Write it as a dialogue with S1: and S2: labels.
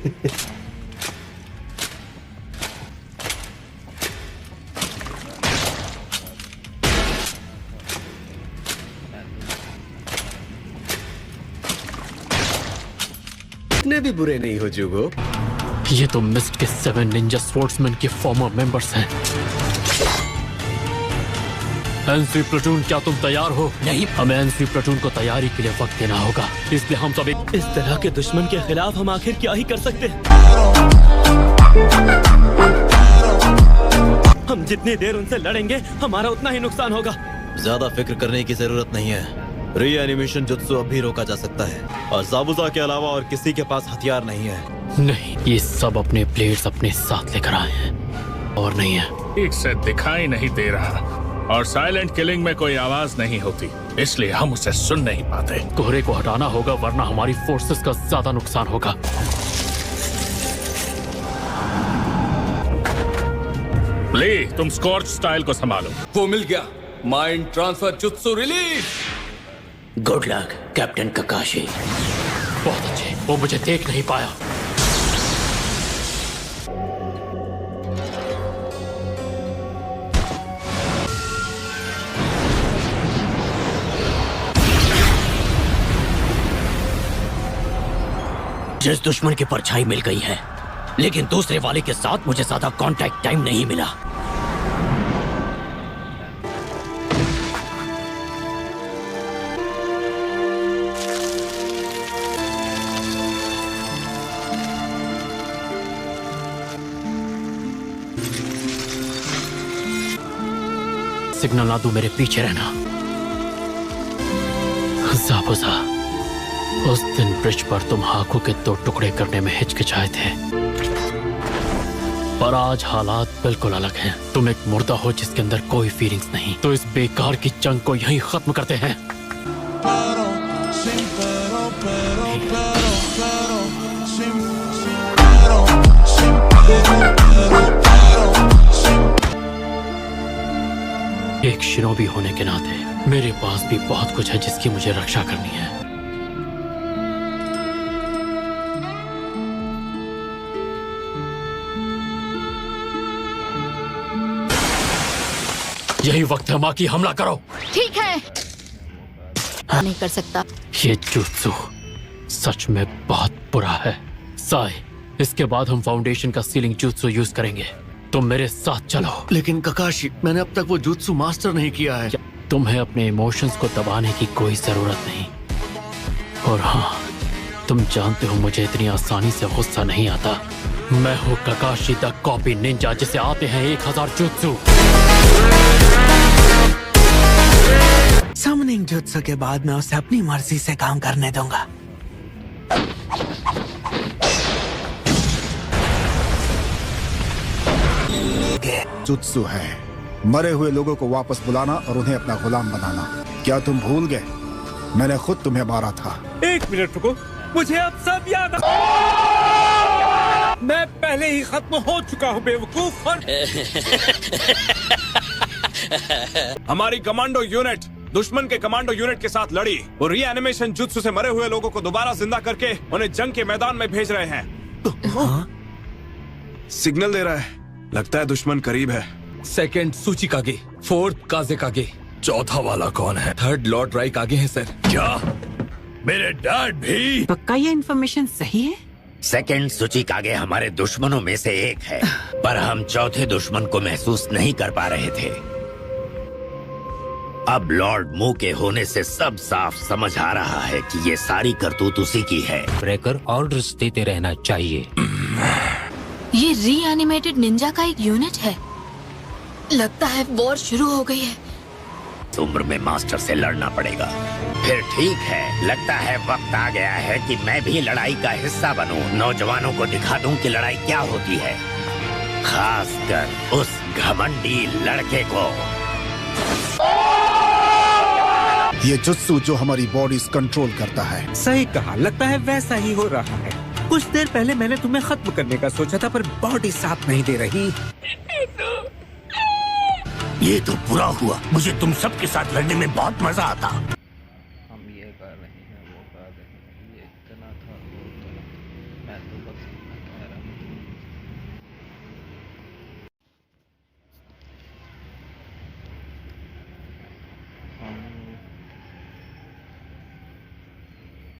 S1: इतने भी बुरे नहीं हो जुगो।
S2: ये तो मिस्ट के 7 निंजा स्पोर्ट्समैन के फॉर्मर मेंबर्स हैं। एनसी प्लेटून, क्या तुम तैयार हो?
S3: नहीं,
S2: हमें एनसी प्लेटून को तैयारी के लिए वक्त देना होगा, इसलिए हम सब
S3: इस तरह के दुश्मन के खिलाफ हम आखिर क्या ही कर सकते हैं? हम जितनी देर उनसे लड़ेंगे हमारा उतना ही नुकसान होगा।
S4: ज्यादा फिक्र करने की जरूरत नहीं है। रीएनिमेशन जुत्सु अब भी रोका जा सकता है और ज़ाबुज़ा के अलावा और किसी के पास हथियार नहीं है।
S2: नहीं, ये सब अपने ब्लेड्स अपने साथ लेकर आए हैं और नहीं है।
S5: ठीक से दिखाई नहीं दे रहा और साइलेंट किलिंग में कोई आवाज नहीं होती, इसलिए हम उसे सुन नहीं पाते।
S2: कोहरे को हटाना होगा वरना हमारी फोर्सेस का ज्यादा नुकसान होगा।
S5: ली, तुम स्कॉर्च स्टाइल को संभालो।
S6: वो मिल गया। Mind transfer jutsu release.
S3: Good luck captain Kakashi.
S2: बहुत अच्छे, वो मुझे देख नहीं पाया।
S3: जिस दुश्मन की परछाई मिल गई है, लेकिन दूसरे वाले के साथ मुझे ज्यादा कांटेक्ट टाइम नहीं मिला।
S2: सिग्नल ना दूं, मेरे पीछे रहना। ज़ाबुज़ा, उस दिन ब्रिज पर तुम हाकू के 2 टुकड़े करने में हिचकिचाए थे, पर आज हालात बिल्कुल अलग हैं। तुम एक मुर्दा हो जिसके अंदर कोई फीलिंग्स नहीं, तो इस बेकार की जंग को यहीं खत्म करते हैं। एक शिनोबी होने के नाते मेरे पास भी बहुत कुछ है जिसकी मुझे रक्षा करनी है। यही वक्त है माँ की, हमला करो।
S7: ठीक है। नहीं कर सकता।
S2: ये जुत्सु सच में बहुत बुरा है। साई, इसके बाद हम फाउंडेशन का सीलिंग जुत्सु यूज करेंगे। तुम मेरे साथ चलो।
S1: लेकिन ककाशी, मैंने अब तक वो जुत्सु मास्टर नहीं किया है।
S2: तुम्हें अपने इमोशंस को दबाने की कोई जरूरत नहीं। और हाँ, तुम जानते हो मुझे इतनी आसानी से गुस्सा नहीं आता। मैं हूँ ककाशी द कॉपी निंजा, जिसे आते हैं 1000 जुत्सु।
S8: समनिंग जुत्सु के बाद मैं उसे अपनी मर्जी से काम करने दूंगा।
S9: जुत्सु है मरे हुए लोगों को वापस बुलाना और उन्हें अपना गुलाम बनाना। क्या तुम भूल गए? मैंने खुद तुम्हें मारा था।
S6: 1 मिनट रुको, मुझे अब सब याद आ। मैं पहले ही खत्म हो चुका हूँ बेवकूफ। और हमारी कमांडो यूनिट दुश्मन के कमांडो यूनिट के साथ लड़ी। वो रीएनिमेशन जुत्सु से मरे हुए लोगों को दोबारा जिंदा करके उन्हें जंग के मैदान में भेज रहे हैं। सिग्नल दे रहा है, लगता है दुश्मन करीब है। 2nd सूचिकागे, 4th काज़ेकागे, 4था वाला कौन है? 3rd लॉर्ड राइकागे है सर। क्या मेरे डैड भी?
S8: पक्का ये इन्फॉर्मेशन सही है?
S3: 2nd सूचिकागे हमारे दुश्मनों में से एक है, पर हम चौथे दुश्मन को महसूस नहीं कर पा रहे थे। अब लॉर्ड मू के होने से सब साफ समझ आ रहा है कि ये सारी करतूत उसी की है।
S10: ब्रेकर ऑर्डर्स देते रहना चाहिए।
S7: ये रीएनिमेटेड निंजा का एक यूनिट है। लगता है वॉर शुरू हो गई है।
S3: उम्र में मास्टर से लड़ना पड़ेगा। फिर ठीक है, लगता है वक्त आ गया है कि मैं भी लड़ाई का हिस्सा बनूं। नौजवानों को दिखा दूं कि लड़ाई क्या होती है, खासकर उस घमंडी लड़के को।
S9: ये जुत्सु जो हमारी बॉडीज कंट्रोल करता है।
S8: सही कहा, लगता है वैसा ही हो रहा है। कुछ देर पहले मैंने तुम्हें खत्म करने का सोचा था, पर बॉडी साथ नहीं दे रही।
S3: ये तो बुरा हुआ, मुझे तुम सबके साथ लड़ने में बहुत मजा आता।
S11: हम ये कर रहे हैं, वो कर रहे हैं, ये इतना था, वो इतना। मैं